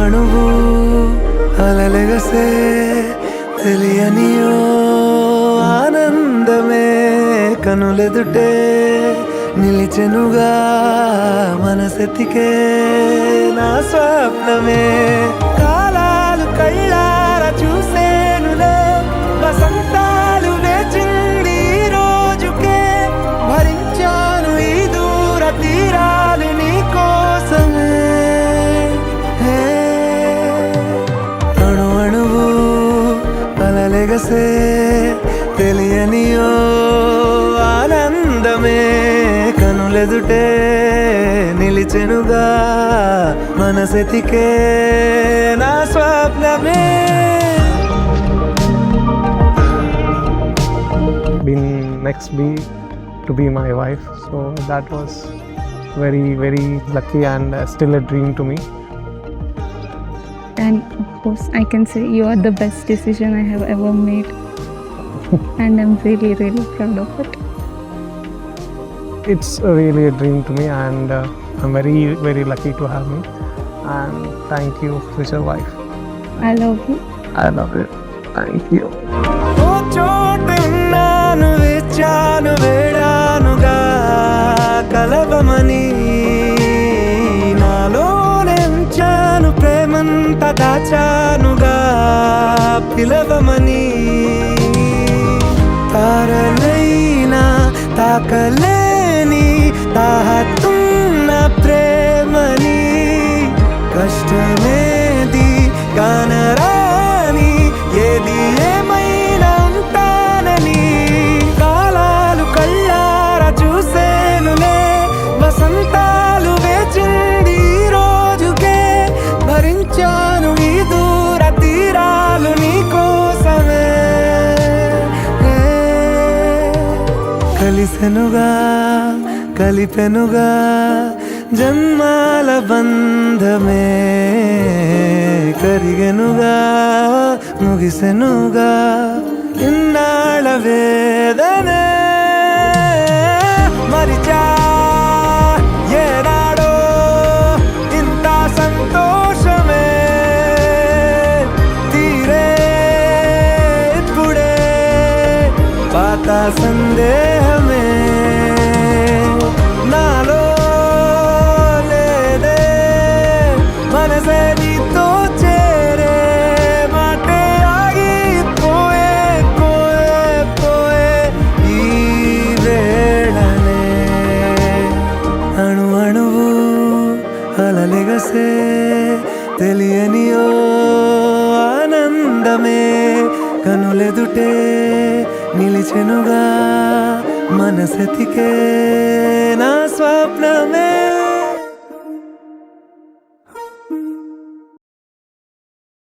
అణువు అలలెగసే తెలియనియో ఆనందమే కనులెదుటే నిలిచెనుగా మనసెతికే నా స్వప్నమే కాలాలు కళ్ళార చూసేనులే వసంతాలు వేచింది ఈ రోజుకే భరించాను ఈ దూర తీరాలు నీ కోసమే అణు అణువు అలలెగసే తెలియనియో ఆనందమే కనులెదుటే నిలిచెనుగా మనసెతికే నా స్వప్నమే been next be to be my wife, so that was very lucky and still a dream to me. And of course I can say you are the best decision I have ever made. And I'm really proud of it. It's really a dream to me, and I'm very lucky to have me. And thank you, future wife. I love you. I love you. Thank you. ఓ చోటున్నాను వేచాను వేడానుగా కలవమని నాలోనెంచాను ప్రేమంత దాచానుగా పిలవమని తారలైనా తాకలేని తాహతున్న ప్రేమని కష్టమేది కానరాని ఏది ఏమైనా ఉంటానని కాలాలు కళ్ళార చూసేనులే వసంతాలు వేచింది ఈ రోజుకే భరించాను ఈ దూర తీరాలు నీ కోసమే కలిసెనుగా కలిపెనుగా జన్మాల బంధమే కరిగెనుగా ముగిసెనుగా ఇన్నాళ్ళ వేదనే మరిచా ఏనాడో ఇంత సంతోషమే తీరే ఇప్పుడే పాత సందేహమే నాలో లేదే మనసే నీతో చేరే మాటే ఆగిపోయే పోయే పోయే ఈ వేళనే అణు అణువు అలలెగసే తెలియనియో ఆనందమే కనులెదుటే నిలిచెనుగా మనసెతికే నా స్వప్నమే